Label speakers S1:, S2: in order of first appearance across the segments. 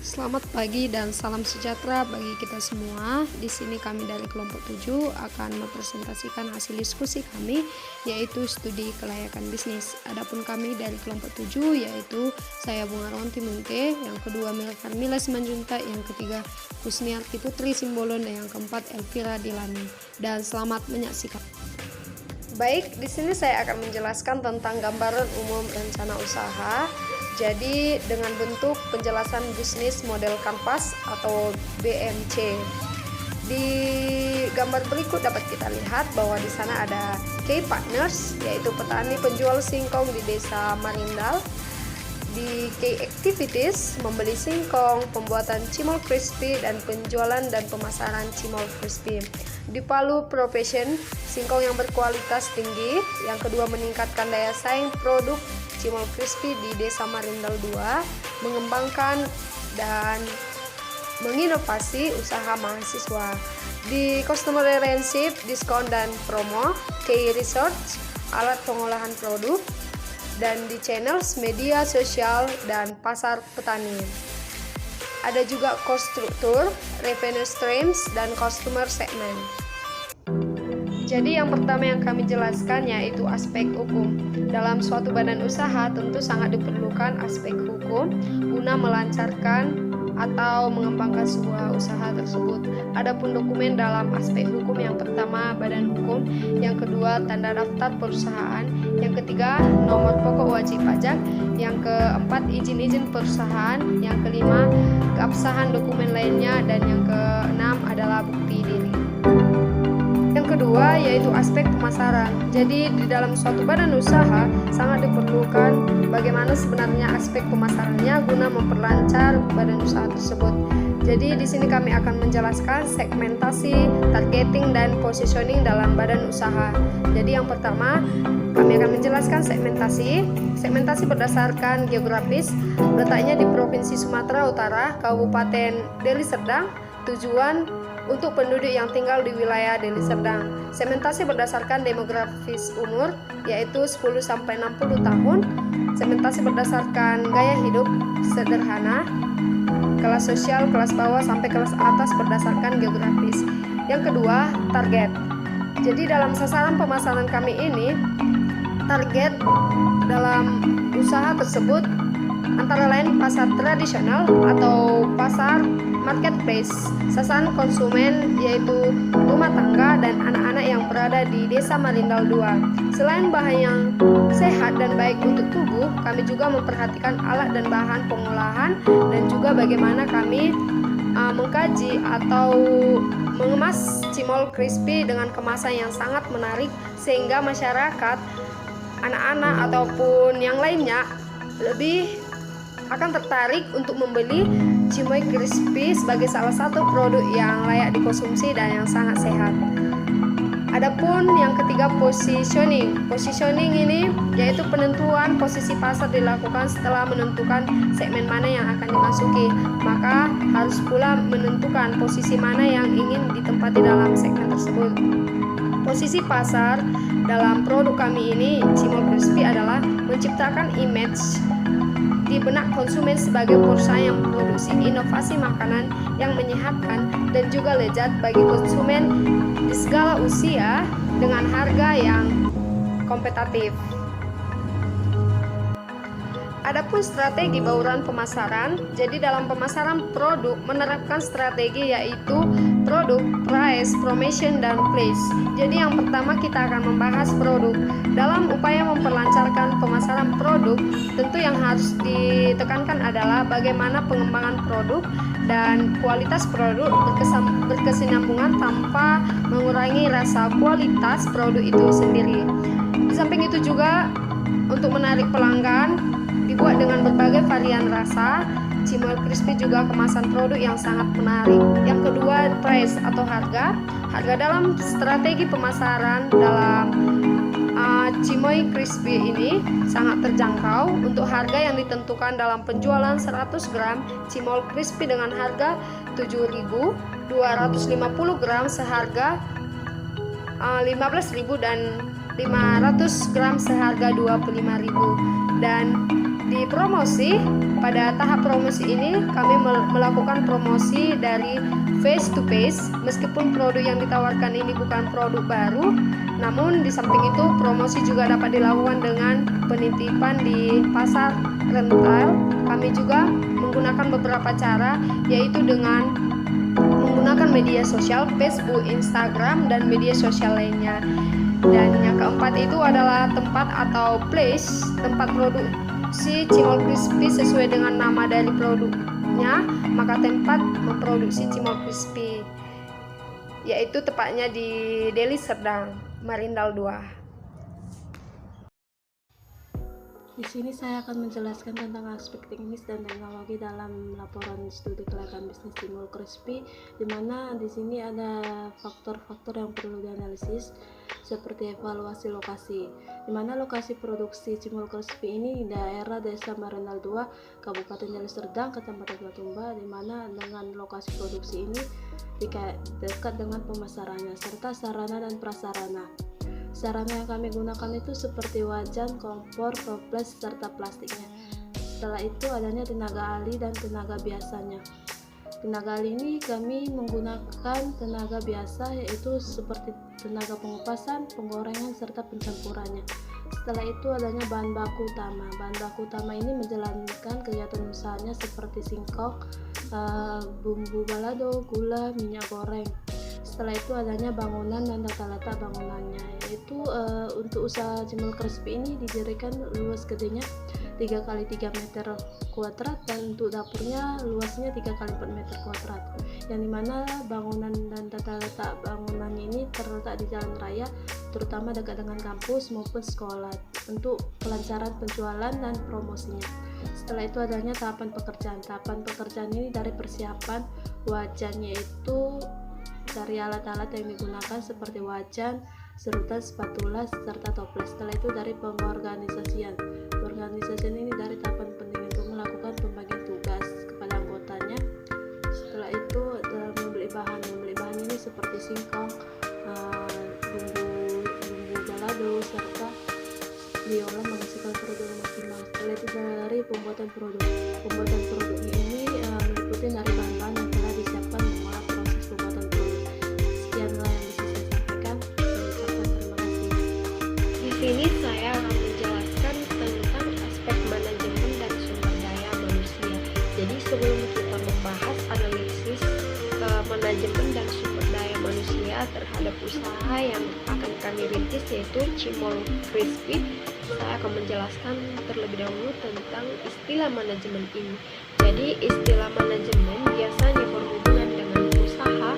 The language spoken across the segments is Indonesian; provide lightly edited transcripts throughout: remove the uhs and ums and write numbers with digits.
S1: Selamat pagi dan salam sejahtera bagi kita semua. Di sini kami dari kelompok 7 akan mempresentasikan hasil diskusi kami, yaitu studi kelayakan bisnis. Adapun kami dari kelompok 7 yaitu saya Bunga Ronti Munte, yang kedua Mila Carmila Simanjuntak, yang ketiga Kusniarti Putri Simbolon, dan yang keempat Elvira Dilani. Dan selamat menyaksikan. Baik, di sini saya akan menjelaskan tentang gambaran umum rencana usaha. Jadi dengan bentuk penjelasan bisnis model kanvas atau BMC. Di gambar berikut dapat kita lihat bahwa di sana ada key partners, yaitu petani penjual singkong di Desa Marindal. Di key activities, membeli singkong, pembuatan cimol crispy, dan penjualan dan pemasaran cimol crispy. Di Palu profession, singkong yang berkualitas tinggi. Yang kedua, meningkatkan daya saing produk cimol crispy di Desa Marindal 2, mengembangkan dan menginovasi usaha mahasiswa. Di customer relationship, diskon dan promo, key research, alat pengolahan produk, dan di channels media sosial dan pasar petani. Ada juga cost struktur, revenue streams, dan customer segment. Jadi yang pertama yang kami jelaskan yaitu aspek hukum. Dalam suatu badan usaha tentu sangat diperlukan aspek hukum guna melancarkan atau mengembangkan sebuah usaha tersebut. Adapun dokumen dalam aspek hukum, yang pertama badan hukum, yang kedua tanda daftar perusahaan, yang ketiga nomor pokok wajib pajak, yang keempat izin-izin perusahaan, yang kelima keabsahan dokumen lainnya, dan yang keenam adalah bukti diri. Yang kedua yaitu aspek pemasaran. Jadi di dalam suatu badan usaha sangat diperlukan bagaimana sebenarnya aspek pemasarannya guna memperlancar badan usaha tersebut. Jadi di sini kami akan menjelaskan segmentasi, targeting, dan positioning dalam badan usaha. Jadi yang pertama kami akan menjelaskan segmentasi. Segmentasi berdasarkan geografis, letaknya di Provinsi Sumatera Utara, Kabupaten Deli Serdang. Tujuan untuk penduduk yang tinggal di wilayah Deli Serdang. Segmentasi berdasarkan demografis umur, yaitu 10-60 tahun. Segmentasi berdasarkan gaya hidup sederhana, kelas sosial, kelas bawah sampai kelas atas berdasarkan geografis. Yang kedua, target. Jadi dalam sasaran pemasaran kami ini, target dalam usaha tersebut antara lain pasar tradisional atau pasar marketplace, sasaran konsumen yaitu rumah tangga dan anak-anak yang berada di Desa Marindal 2. Selain bahan yang sehat dan baik untuk tubuh, kami juga memperhatikan alat dan bahan pengolahan, dan juga bagaimana kami mengkaji atau mengemas cimol crispy dengan kemasan yang sangat menarik sehingga masyarakat, anak-anak ataupun yang lainnya lebih akan tertarik untuk membeli cimol crispy sebagai salah satu produk yang layak dikonsumsi dan yang sangat sehat. Adapun yang ketiga, positioning. Positioning ini yaitu penentuan posisi pasar dilakukan setelah menentukan segmen mana yang akan dimasuki. Maka harus pula menentukan posisi mana yang ingin ditempati dalam segmen tersebut. Posisi pasar dalam produk kami ini, cimol crispy, adalah menciptakan image di benak konsumen sebagai perusahaan yang memproduksi inovasi makanan yang menyehatkan dan juga lezat bagi konsumen di segala usia dengan harga yang kompetitif. Adapun strategi bauran pemasaran, jadi dalam pemasaran produk menerapkan strategi yaitu produk, price, promotion, dan place. Jadi yang pertama kita akan membahas produk. Dalam upaya memperlancarkan pemasaran produk, tentu yang harus ditekankan adalah bagaimana pengembangan produk dan kualitas produk berkesinambungan tanpa mengurangi rasa kualitas produk itu sendiri. Di samping itu juga untuk menarik pelanggan, dibuat dengan berbagai varian rasa. Cimol crispy juga kemasan produk yang sangat menarik. Yang kedua, price atau harga. Harga dalam strategi pemasaran dalam cimol crispy ini sangat terjangkau. Untuk harga yang ditentukan dalam penjualan 100 gram cimol crispy dengan harga 7.000, 250 gram seharga 15.000, dan 500 gram seharga 25.000. Dan di promosi, pada tahap promosi ini kami melakukan promosi dari face to face. Meskipun produk yang ditawarkan ini bukan produk baru, namun di samping itu promosi juga dapat dilakukan dengan penitipan di pasar rental. Kami juga menggunakan beberapa cara, yaitu dengan menggunakan media sosial, Facebook, Instagram, dan media sosial lainnya. Dan yang keempat itu adalah tempat atau place, tempat produksi cimol crispy sesuai dengan nama dari produknya. Maka tempat memproduksi cimol crispy yaitu tepatnya di Deli Serdang, Marindal 2.
S2: Di sini saya akan menjelaskan tentang aspek teknis dan teknologi dalam laporan studi kelayakan bisnis cimol crispy, di mana di sini ada faktor-faktor yang perlu dianalisis seperti evaluasi lokasi, di mana lokasi produksi cimol crispy ini di daerah Desa Marindal 2, Kabupaten Deli Serdang, Kecamatan Batumba, di mana dengan lokasi produksi ini dekat dengan pemasarannya serta sarana dan prasarana. Sarana yang kami gunakan itu seperti wajan, kompor, toples, serta plastiknya. Setelah itu adanya tenaga ahli dan tenaga biasanya. Tenaga ahli ini kami menggunakan tenaga biasa, yaitu seperti tenaga pengupasan, penggorengan, serta pencampurannya. Setelah itu adanya bahan baku utama. Bahan baku utama ini menjalankan kegiatan usahanya seperti singkong, bumbu balado, gula, minyak goreng. Setelah itu adanya bangunan dan tata letak bangunannya, yaitu untuk usaha cimol crispy ini didirikan luas gedenya 3 x 3 meter kuadrat dan untuk dapurnya luasnya 3 x 4 meter kuadrat, yang dimana bangunan dan tata letak bangunannya ini terletak di jalan raya, terutama dekat dengan kampus maupun sekolah untuk kelancaran penjualan dan promosinya. Setelah itu adanya tahapan pekerjaan ini dari persiapan wajannya, itu dari alat-alat yang digunakan seperti wajan, serutan, spatula, serta toples. Setelah itu dari pengorganisasian ini dari tahapan penting untuk melakukan pembagian tugas kepada anggotanya. Setelah itu adalah membeli bahan ini seperti singkong, bumbu balado, serta diolah menghasilkan produk maksimal. Setelah itu dari pembuatan produknya ini meliputi dari bahan-bahan yang telah disiapkan mengolah proses pembuatan produk. Sekianlah yang bisa saya sampaikan. Terima kasih.
S1: Di sini saya akan menjelaskan tentang aspek manajemen dan sumber daya manusia. Jadi sebelum kita membahas analisis manajemen dan sumber daya manusia terhadap usaha yang akan kami rintis, yaitu cimol crispy, saya akan menjelaskan terlebih dahulu tentang istilah manajemen ini. Jadi istilah manajemen biasanya berhubungan dengan usaha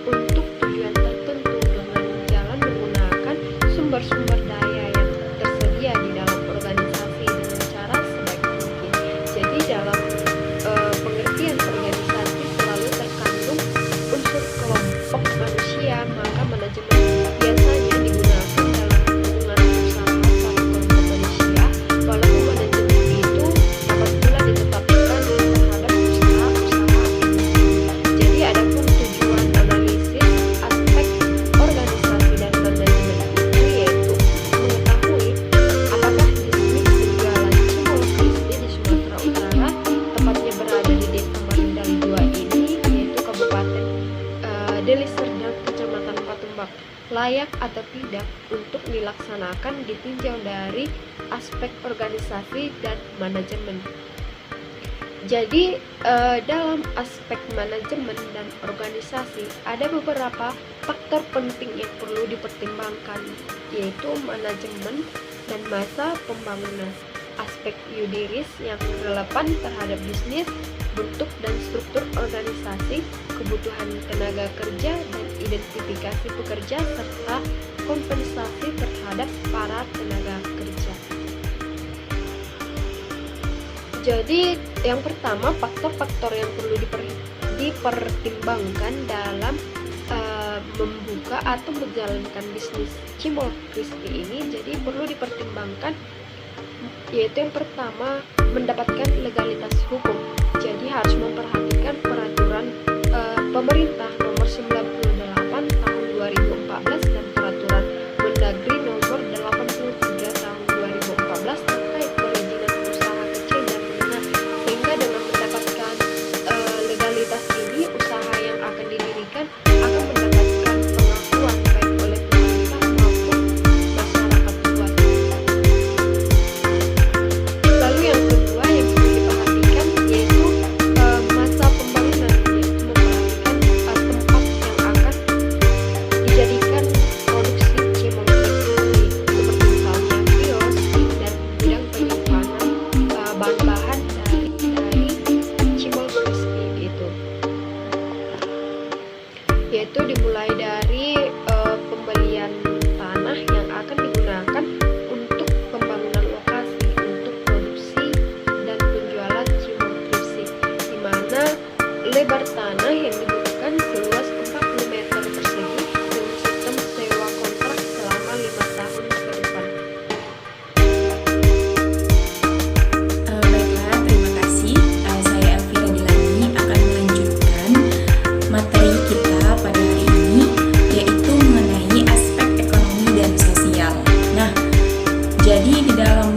S1: untuk tujuan tertentu dengan jalan menggunakan sumber-sumber daya yang tersedia di dalam organisasi dengan cara sebaik mungkin. Jadi dalam pengertian organisasi selalu terkandung unsur kelompok manusia, maka manajemen biasanya digunakan dalam hubungan usaha satu kelompok manusia, walaupun manajemen itu dapat pula ditetapkan terhadap usaha-usaha individu. Jadi adapun tujuan analisis aspek organisasi dan manajemen itu yaitu mengetahui apakah bisnis penjualan cimol crispy di Sumatera Utara, tepatnya berada di Desa Marindal 2 ini, yaitu Kabupaten Deli Serdang, Kecamatan Patumbak, layak atau tidak untuk dilaksanakan ditinjau dari aspek organisasi dan manajemen. Jadi dalam aspek manajemen dan organisasi ada beberapa faktor penting yang perlu dipertimbangkan, yaitu manajemen dan masa pembangunan, aspek yuridis yang relevan terhadap bisnis, bentuk dan struktur organisasi, kebutuhan tenaga kerja dan identifikasi pekerja, serta kompensasi terhadap para tenaga kerja. Jadi yang pertama, faktor-faktor yang perlu dipertimbangkan dalam membuka atau menjalankan bisnis cimol crispy ini, jadi perlu dipertimbangkan, yaitu yang pertama, mendapatkan legalitas hukum. Jadi harus memperhatikan peraturan pemerintah nomor 98 tahun 2014 dan peraturan Mendagri nomor 8 Lebar tanah yang dibutuhkan seluas 40 meter persegi dengan sistem sewa kontrak selama 5 tahun ke depan.
S3: Baiklah, terima kasih. Saya Elvira Dilani akan melanjutkan materi kita pada hari ini, yaitu mengenai aspek ekonomi dan sosial. Nah, jadi di dalam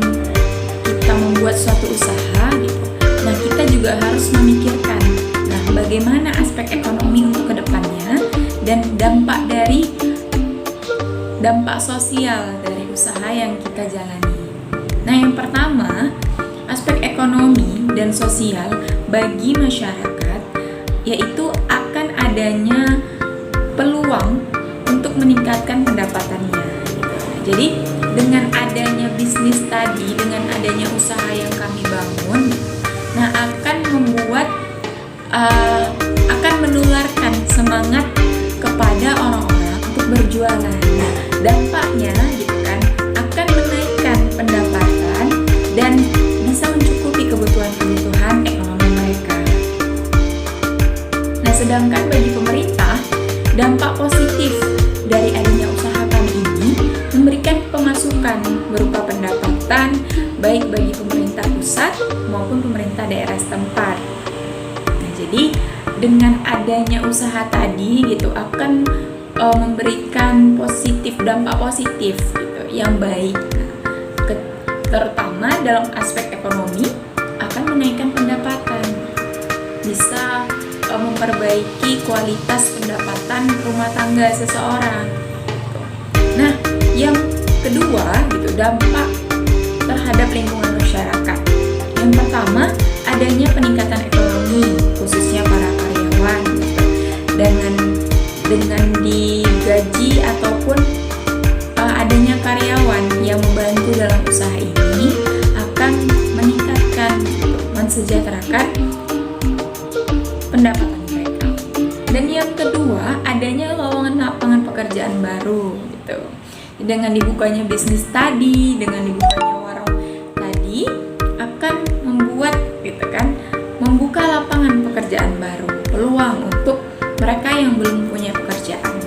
S3: kita membuat suatu usaha gitu, nah kita juga harus memikirkan bagaimana aspek ekonomi untuk kedepannya dan dampak sosial dari usaha yang kita jalani. Nah, yang pertama, aspek ekonomi dan sosial bagi masyarakat yaitu akan adanya peluang untuk meningkatkan pendapatannya. Jadi dengan adanya bisnis tadi, dengan adanya usaha yang kami bangun, nah akan menularkan semangat kepada orang-orang untuk berjualan. Nah, dampaknya gitu kan akan menaikkan pendapatan dan bisa mencukupi kebutuhan ekonomi mereka. Nah, sedangkan bagi pemerintah, dampak positif dari adanya usaha kami ini memberikan pemasukan berupa pendapatan baik bagi pemerintah pusat maupun pemerintah daerah setempat. Nah, jadi dengan adanya usaha tadi gitu akan memberikan dampak positif gitu, yang baik. Nah, terutama dalam aspek ekonomi akan menaikkan pendapatan, bisa memperbaiki kualitas pendapatan rumah tangga seseorang. Nah, yang kedua gitu, dampak terhadap lingkungan masyarakat. Yang pertama, adanya peningkatan ekonomi khususnya para karyawan gitu. Dengan digaji ataupun adanya karyawan yang membantu dalam usaha ini akan meningkatkan gitu, mensejahterakan pendapatan mereka. Dan yang kedua, adanya lowongan lapangan pekerjaan baru gitu. Dengan dibukanya bisnis tadi, dengan dibukanya warung tadi akan membuka lapangan pekerjaan baru, peluang untuk mereka yang belum punya pekerjaan.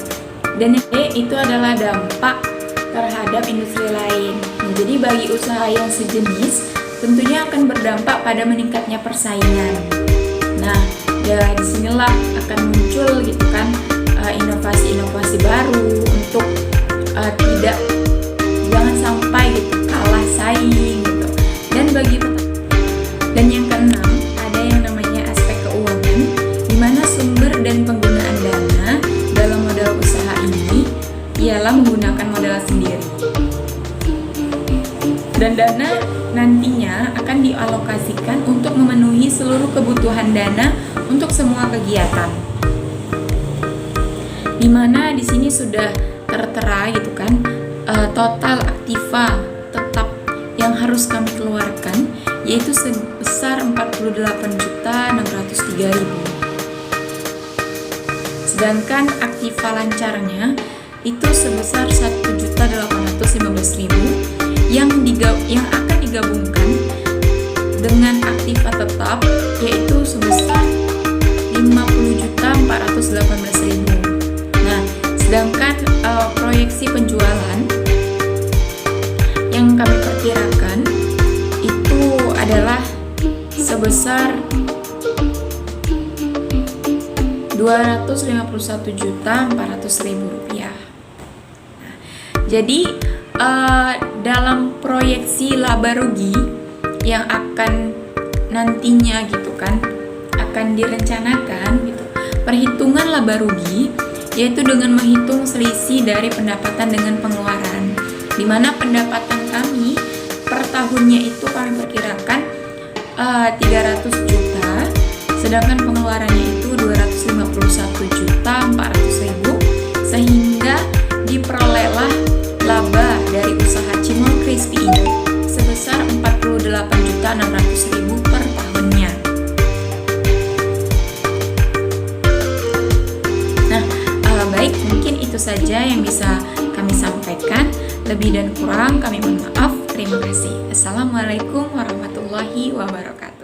S3: Dan itu adalah dampak terhadap industri lain. Nah, jadi bagi usaha yang sejenis tentunya akan berdampak pada meningkatnya persaingan. Nah, ya disinilah akan muncul gitu kan inovasi-inovasi baru untuk jangan sampai gitu kalah saing gitu. Dan yang keenam, ada yang namanya aspek keuangan, di mana sumber dan penggunaan dana dalam modal usaha ini ialah menggunakan modal sendiri. Dan dana nantinya akan dialokasikan untuk memenuhi seluruh kebutuhan dana untuk semua kegiatan. Dimana di sini sudah tertera gitu kan total aktiva tetap yang harus kami keluarkan yaitu sebesar 48.603.000. Sedangkan aktiva lancarnya itu sebesar 1.815.000 yang akan digabungkan dengan aktiva tetap yaitu sebesar 50.418.000. Nah, sedangkan proyeksi penjualan yang kami perkirakan itu adalah sebesar 251.400.000 rupiah. Nah, jadi dalam proyeksi laba rugi yang akan nantinya gitu kan akan direncanakan gitu, perhitungan laba rugi yaitu dengan menghitung selisih dari pendapatan dengan pengeluaran, di mana pendapatan kami per tahunnya itu kami perkirakan 300 juta, sedangkan pengeluarannya itu 251.400.000, sehingga diperolehlah laba dari usaha Cimol Crispy ini sebesar 48.600.000 per tahunnya. Nah, baik, mungkin itu saja yang bisa kami sampaikan. Lebih dan kurang kami mohon maaf. Terima kasih. Assalamualaikum warahmatullahi wabarakatuh.